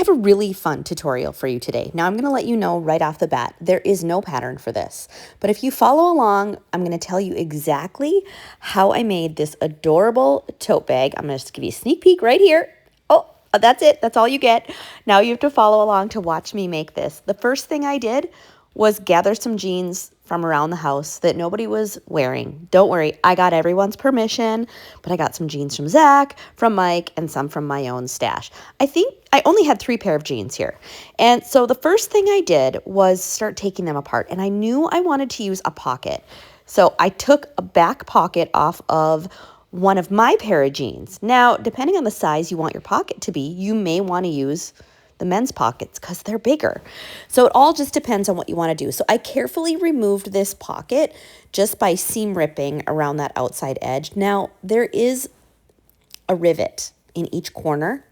have a really fun tutorial for you today. Now I'm going to let you know right off the bat, there is no pattern for this. But if you follow along, I'm going to tell you exactly how I made this adorable tote bag. I'm going to just give you a sneak peek right here. Oh, that's it. That's all you get. Now you have to follow along to watch me make this. The first thing I did was gather some jeans from around the house that nobody was wearing. Don't worry, I got everyone's permission, but I got some jeans from Zach, from Mike, and some from my own stash. I think I only had 3 pair of jeans here. And so the first thing I did was start taking them apart, and I knew I wanted to use a pocket. So I took a back pocket off of one of my pair of jeans. Now, depending on the size you want your pocket to be, you may want to use the men's pockets because they're bigger. So it all just depends on what you want to do. So I carefully removed this pocket just by seam ripping around that outside edge. Now there is a rivet in each corner.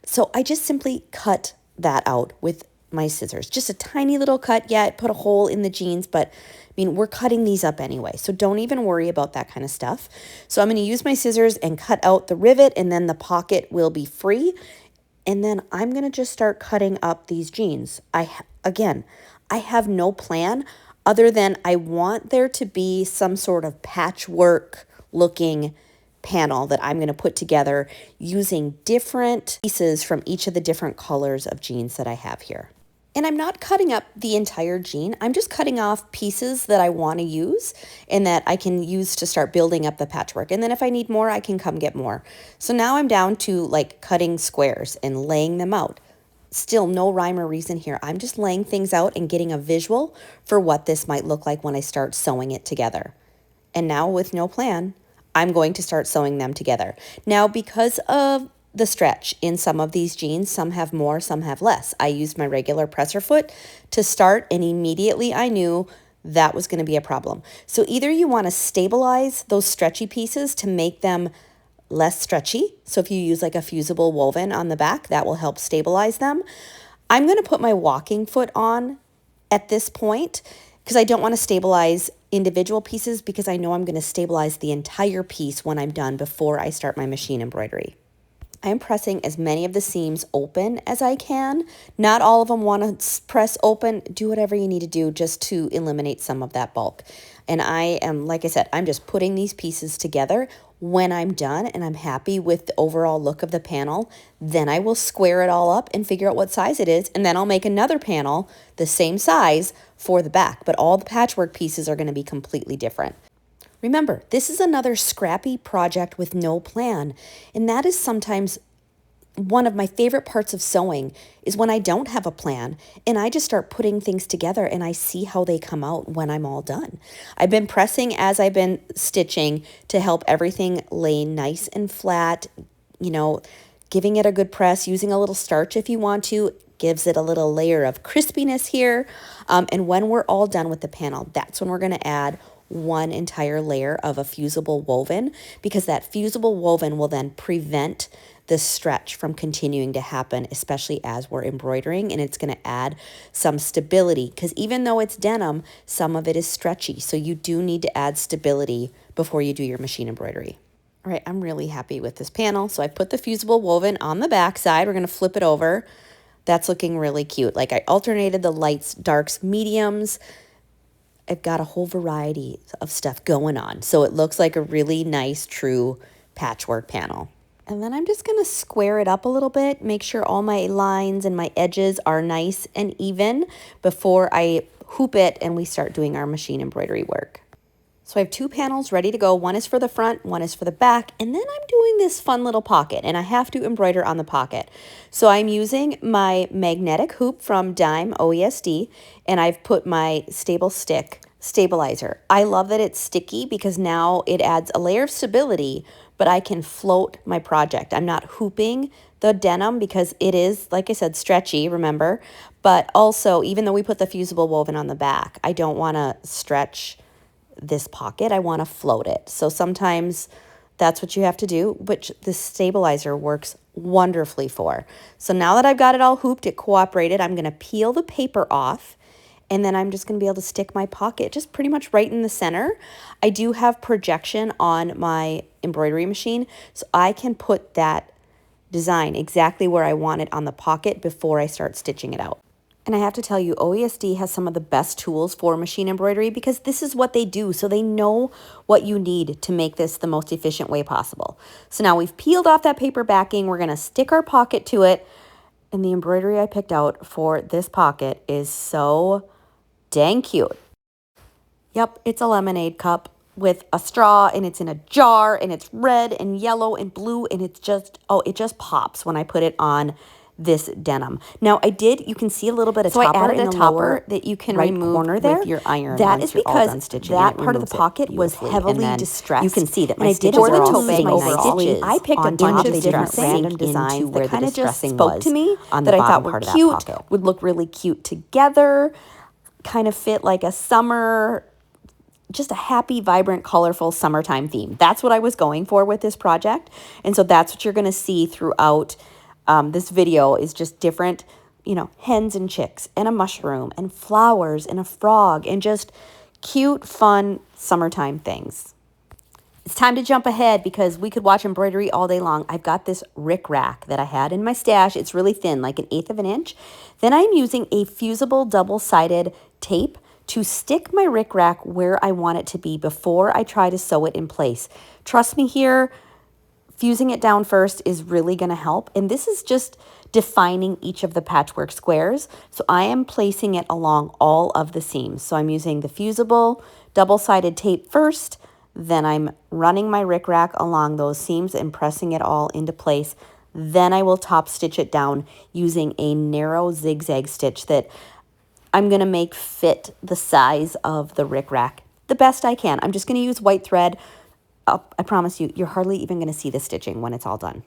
So I just simply cut that out with my scissors. Just a tiny little cut. Yeah, it put a hole in the jeans, but I mean, we're cutting these up anyway. So don't even worry about that kind of stuff. So I'm going to use my scissors and cut out the rivet, and then the pocket will be free. And then I'm going to just start cutting up these jeans. Again, I have no plan other than I want there to be some sort of patchwork looking panel that I'm going to put together using different pieces from each of the different colors of jeans that I have here. And I'm not cutting up the entire jean. I'm just cutting off pieces that I want to use and that I can use to start building up the patchwork. And then if I need more, I can come get more. So now I'm down to like cutting squares and laying them out. Still no rhyme or reason here. I'm just laying things out and getting a visual for what this might look like when I start sewing it together. And now with no plan, I'm going to start sewing them together. Now, because of the stretch in some of these jeans, some have more, some have less. I used my regular presser foot to start, and immediately I knew that was going to be a problem. So either you want to stabilize those stretchy pieces to make them less stretchy. So if you use like a fusible woven on the back, that will help stabilize them. I'm going to put my walking foot on at this point because I don't want to stabilize individual pieces because I know I'm going to stabilize the entire piece when I'm done before I start my machine embroidery. I am pressing as many of the seams open as I can. Not all of them want to press open. Do whatever you need to do just to eliminate some of that bulk. And I am, like I said, I'm just putting these pieces together. When I'm done and I'm happy with the overall look of the panel, then I will square it all up and figure out what size it is. And then I'll make another panel the same size for the back. But all the patchwork pieces are going to be completely different. Remember, this is another scrappy project with no plan, and that is sometimes one of my favorite parts of sewing is when I don't have a plan and I just start putting things together and I see how they come out when I'm all done. I've been pressing as I've been stitching to help everything lay nice and flat, you know, giving it a good press, using a little starch if you want to, gives it a little layer of crispiness here. And when we're all done with the panel, that's when we're going to add one entire layer of a fusible woven, because that fusible woven will then prevent the stretch from continuing to happen, especially as we're embroidering, and it's going to add some stability because even though it's denim, some of it is stretchy. So you do need to add stability before you do your machine embroidery. All right, I'm really happy with this panel. So I put the fusible woven on the back side. We're going to flip it over. That's looking really cute. Like I alternated the lights, darks, mediums. I've got a whole variety of stuff going on. So it looks like a really nice, true patchwork panel. And then I'm just going to square it up a little bit, make sure all my lines and my edges are nice and even before I hoop it and we start doing our machine embroidery work. So I have 2 panels ready to go. One is for the front, one is for the back, and then I'm doing this fun little pocket, and I have to embroider on the pocket. So I'm using my magnetic hoop from Denim OESD, and I've put my Stabil stick stabilizer. I love that it's sticky because now it adds a layer of stability, but I can float my project. I'm not hooping the denim because it is, like I said, stretchy, remember? But also, even though we put the fusible woven on the back, I don't want to stretch this pocket. I want to float it. So sometimes that's what you have to do, which the stabilizer works wonderfully for. So now that I've got it all hooped, it cooperated, I'm going to peel the paper off, and then I'm just going to be able to stick my pocket just pretty much right in the center. I do have projection on my embroidery machine, so I can put that design exactly where I want it on the pocket before I start stitching it out. And I have to tell you, OESD has some of the best tools for machine embroidery because this is what they do. So they know what you need to make this the most efficient way possible. So now we've peeled off that paper backing. We're going to stick our pocket to it. And the embroidery I picked out for this pocket is so dang cute. Yep, it's a lemonade cup with a straw, and it's in a jar, and it's red and yellow and blue, and it's just, oh, it just pops when I put it on this denim. Now you can see a little bit of topper in the lower that you can remove corner there with your iron. That is because that part of the pocket was heavily distressed. You can see that my stitches are all sitting nicely. I picked a bunch of different random designs that kind of just spoke to me that I thought were cute, would look really cute together, kind of fit like a summer, just a happy, vibrant, colorful summertime theme. That's what I was going for with this project. And so that's what you're going to see throughout this video is just different, hens and chicks and a mushroom and flowers and a frog and just cute, fun summertime things. It's time to jump ahead because we could watch embroidery all day long. I've got this rickrack that I had in my stash. It's really thin, like 1/8 of an inch. Then I'm using a Fusible double-sided tape to stick my rickrack where I want it to be before I try to sew it in place. Trust me here, fusing it down first is really going to help. And this is just defining each of the patchwork squares. So I am placing it along all of the seams. So I'm using the Fusible double-sided tape first, then I'm running my rickrack along those seams and pressing it all into place. Then I will top stitch it down using a narrow zigzag stitch that I'm going to make fit the size of the rickrack the best I can. I'm just going to use white thread. I promise you, you're hardly even going to see the stitching when it's all done.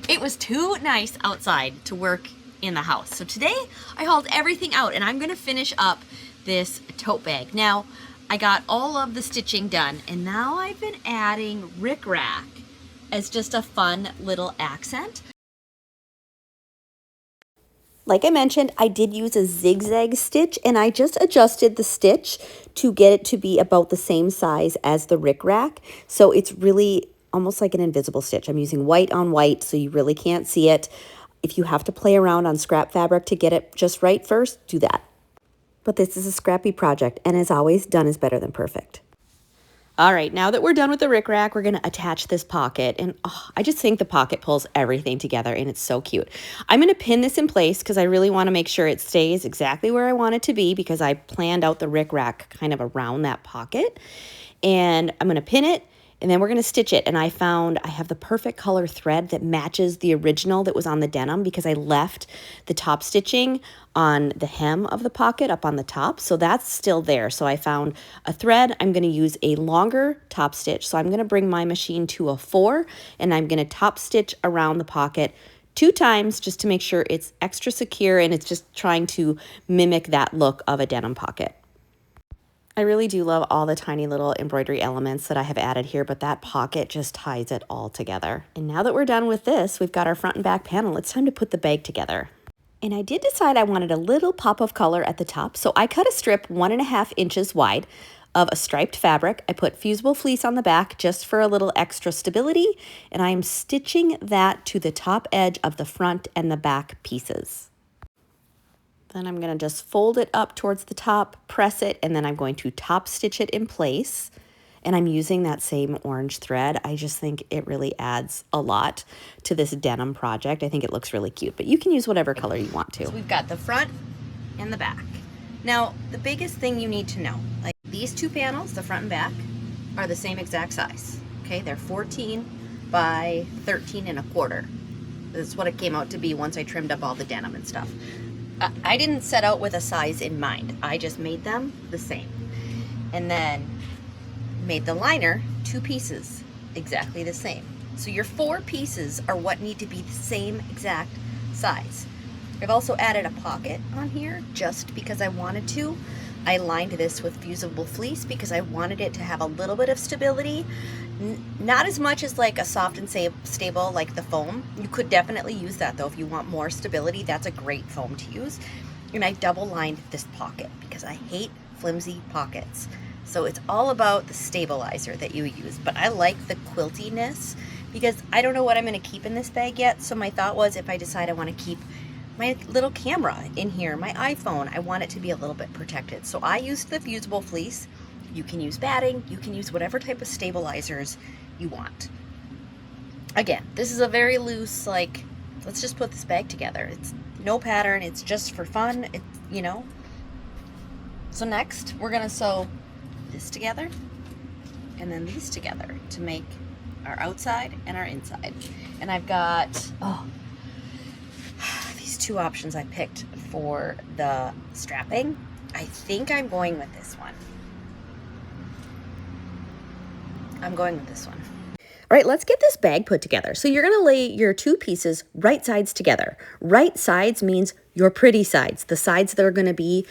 It was too nice outside to work in the house. So today I hauled everything out and I'm going to finish up this tote bag. Now, I got all of the stitching done and now I've been adding rickrack as just a fun little accent. Like I mentioned, I did use a zigzag stitch and I just adjusted the stitch to get it to be about the same size as the rickrack. So it's really almost like an invisible stitch. I'm using white on white so you really can't see it. If you have to play around on scrap fabric to get it just right first, do that. But this is a scrappy project and as always, done is better than perfect. All right, now that we're done with the rickrack, we're going to attach this pocket. And I just think the pocket pulls everything together and it's so cute. I'm going to pin this in place because I really want to make sure it stays exactly where I want it to be because I planned out the rickrack kind of around that pocket. And I'm going to pin it and then we're going to stitch it. And I found I have the perfect color thread that matches the original that was on the denim because I left the top stitching on the hem of the pocket up on the top. So that's still there. So I found a thread. I'm going to use a longer top stitch. So I'm going to bring my machine to a 4 and I'm going to top stitch around the pocket 2 times just to make sure it's extra secure and it's just trying to mimic that look of a denim pocket. I really do love all the tiny little embroidery elements that I have added here, but that pocket just ties it all together. And now that we're done with this, we've got our front and back panel. It's time to put the bag together. And I did decide I wanted a little pop of color at the top, so I cut a strip 1.5 inches wide of a striped fabric. I put Fusible fleece on the back just for a little extra stability, and I am stitching that to the top edge of the front and the back pieces. Then I'm going to just fold it up towards the top, press it, and then I'm going to top stitch it in place. And I'm using that same orange thread. I just think it really adds a lot to this denim project. I think it looks really cute, but you can use whatever color you want to. So we've got the front and the back. Now, the biggest thing you need to know, like these 2 panels, the front and back, are the same exact size. Okay, they're 14 by 13.25. This is what it came out to be once I trimmed up all the denim and stuff. I didn't set out with a size in mind. I just made them the same. And then made the liner 2 pieces exactly the same. So your 4 pieces are what need to be the same exact size. I've also added a pocket on here just because I wanted to. I lined this with Fusible fleece because I wanted it to have a little bit of stability. Not as much as like a soft and stable like the foam. You could definitely use that though if you want more stability. That's a great foam to use. And I double lined this pocket because I hate flimsy pockets. So it's all about the stabilizer that you use. But I like the quiltiness because I don't know what I'm going to keep in this bag yet. So my thought was, if I decide I want to keep my little camera in here, my iPhone, I want it to be a little bit protected. So I used the Fusible fleece. You can use batting, you can use whatever type of stabilizers you want. Again, this is a very loose, like, let's just put this bag together. It's no pattern, it's just for fun, you know. So next, we're gonna sew this together and then these together to make our outside and our inside. And I've got, these two options I picked for the strapping. I think I'm going with this one. I'm going with this one. All right, let's get this bag put together. So you're gonna lay your two pieces right sides together. Right sides means your pretty sides, the sides that are gonna be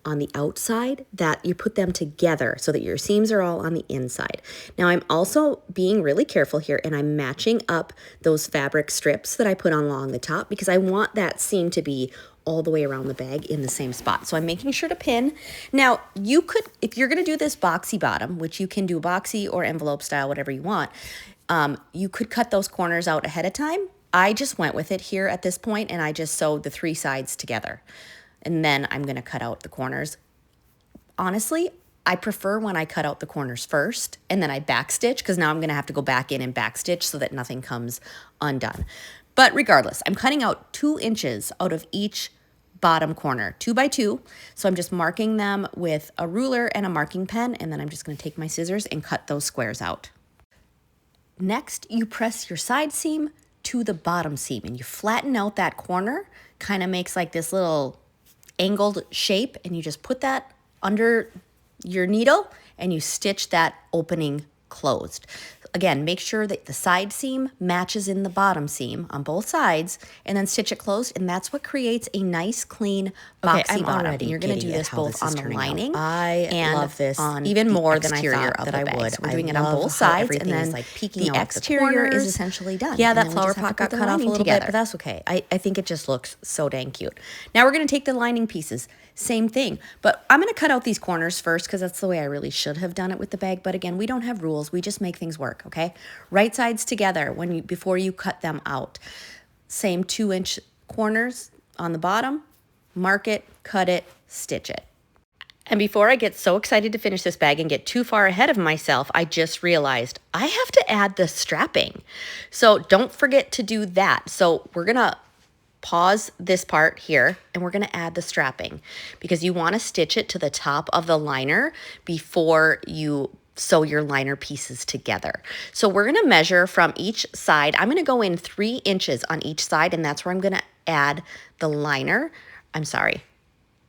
on the outside, that you put them together so that your seams are all on the inside. Now I'm also being really careful here, and I'm matching up those fabric strips that I put on along the top because I want that seam to be all the way around the bag in the same spot. So I'm making sure to pin. Now you could, if you're gonna do this boxy bottom, which you can do boxy or envelope style, whatever you want, you could cut those corners out ahead of time. I just went with it here at this point, and I just sewed the three sides together. And then I'm gonna cut out the corners. Honestly, I prefer when I cut out the corners first and then I backstitch, because now I'm gonna have to go back in and backstitch so that nothing comes undone. But regardless, I'm cutting out 2 inches out of each bottom corner, 2 by 2. So I'm just marking them with a ruler and a marking pen, and then I'm just gonna take my scissors and cut those squares out. Next, you press your side seam to the bottom seam and you flatten out that corner, kind of makes like this little angled shape, and you just put that under your needle and you stitch that opening closed. Again, make sure that the side seam matches in the bottom seam on both sides, and then stitch it closed, and that's what creates a nice, clean, boxy bottom. And you're going to do this both on the lining and love this on even more than I thought that I would. So we're doing it on both sides, and then like the exterior is essentially done. Yeah, that flower pot got cut off a little bit, but that's okay. I think it just looks so dang cute. Now we're going to take the lining pieces. Same thing, but I'm going to cut out these corners first because that's the way I really should have done it with the bag. But again, we don't have rules. We just make things work, okay? Right sides together before you cut them out. Same 2-inch corners on the bottom. Mark it, cut it, stitch it. And before I get so excited to finish this bag and get too far ahead of myself, I just realized I have to add the strapping. So don't forget to do that. So we're going to pause this part here, and we're going to add the strapping because you want to stitch it to the top of the liner before you sew your liner pieces together. So we're going to measure from each side. I'm going to go in 3 inches on each side, and that's where I'm going to add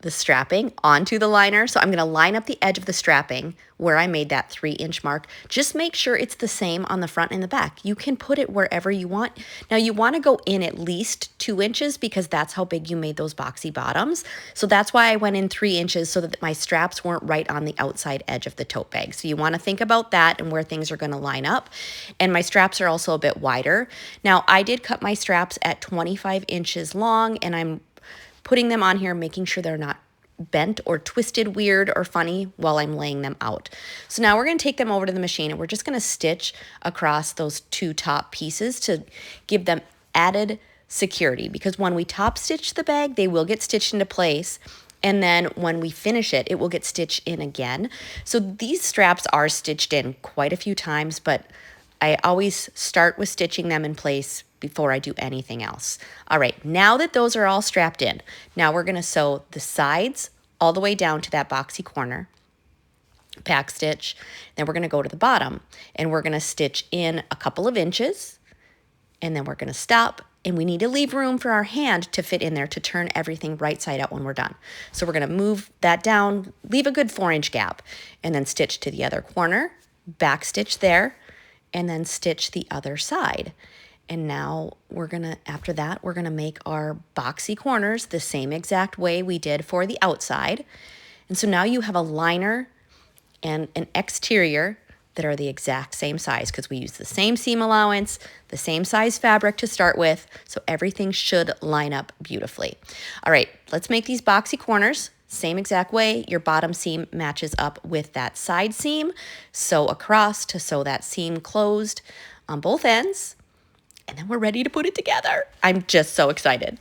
the strapping onto the liner. So I'm going to line up the edge of the strapping where I made that 3-inch mark. Just make sure it's the same on the front and the back. You can put it wherever you want. Now you want to go in at least 2 inches because that's how big you made those boxy bottoms. So that's why I went in 3 inches, so that my straps weren't right on the outside edge of the tote bag. So you want to think about that and where things are going to line up. And my straps are also a bit wider. Now I did cut my straps at 25 inches long, and I'm putting them on here, making sure they're not bent or twisted weird or funny while I'm laying them out. So now we're going to take them over to the machine, and we're just going to stitch across those 2 top pieces to give them added security, because when we top stitch the bag, they will get stitched into place. And then when we finish it, it will get stitched in again. So these straps are stitched in quite a few times, but I always start with stitching them in place before I do anything else. All right, now that those are all strapped in, now we're gonna sew the sides all the way down to that boxy corner, back stitch, then we're gonna go to the bottom, and we're gonna stitch in a couple of inches, and then we're gonna stop, and we need to leave room for our hand to fit in there to turn everything right side out when we're done. So we're gonna move that down, leave a good 4-inch gap, and then stitch to the other corner, back stitch there, and then stitch the other side. And now after that, we're gonna make our boxy corners the same exact way we did for the outside. And so now you have a liner and an exterior that are the exact same size, because we use the same seam allowance, the same size fabric to start with, so everything should line up beautifully. All right, let's make these boxy corners. Same exact way, your bottom seam matches up with that side seam. Sew across to sew that seam closed on both ends. and then we're ready to put it together. I'm just so excited.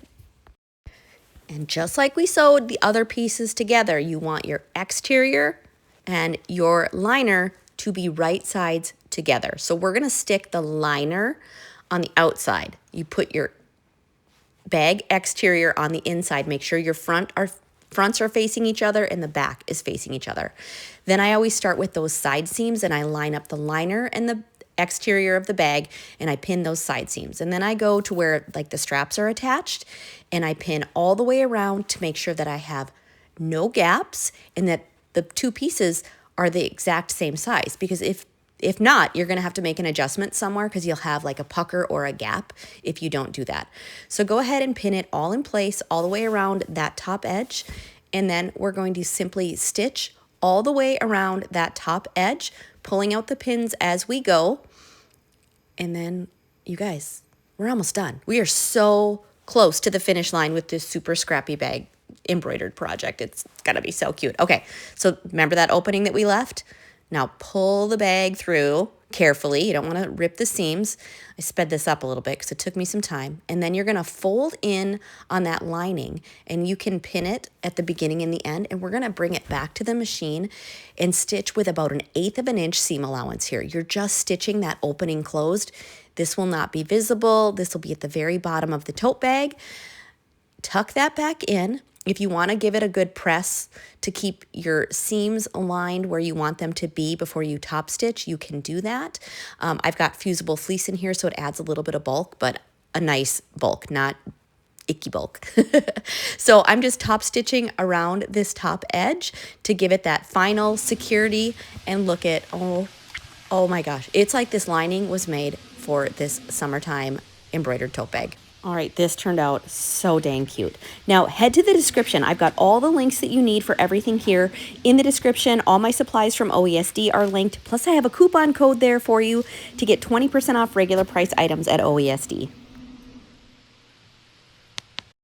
And just like we sewed the other pieces together, you want your exterior and your liner to be right sides together. So we're gonna stick the liner on the outside. You put your bag exterior on the inside. Make sure your fronts are facing each other and the back is facing each other. Then I always start with those side seams and I line up the liner and the exterior of the bag and I pin those side seams. And then I go to where like the straps are attached and I pin all the way around to make sure that I have no gaps and that the two pieces are the exact same size, because if not, you're going to have to make an adjustment somewhere because you'll have like a pucker or a gap if you don't do that. So go ahead and pin it all in place all the way around that top edge. And then we're going to simply stitch all the way around that top edge, pulling out the pins as we go. And then, you guys, we're almost done. We are so close to the finish line with this super scrappy bag embroidered project. It's going to be so cute. Okay, so remember that opening that we left? Now pull the bag through carefully. You don't want to rip the seams. I sped this up a little bit because it took me some time. And then you're going to fold in on that lining and you can pin it at the beginning and the end. And we're going to bring it back to the machine and stitch with about 1/8 of an inch seam allowance here. You're just stitching that opening closed. This will not be visible. This will be at the very bottom of the tote bag. Tuck that back in. If you want to give it a good press to keep your seams aligned where you want them to be before you top stitch, you can do that. I've got Fusible fleece in here, so it adds a little bit of bulk, but a nice bulk, not icky bulk. So I'm just top stitching around this top edge to give it that final security. And look at, oh my gosh, it's like this lining was made for this summertime embroidered tote bag. All right, this turned out so dang cute. Now, head to the description. I've got all the links that you need for everything here in the description. All my supplies from OESD are linked. Plus, I have a coupon code there for you to get 20% off regular price items at OESD.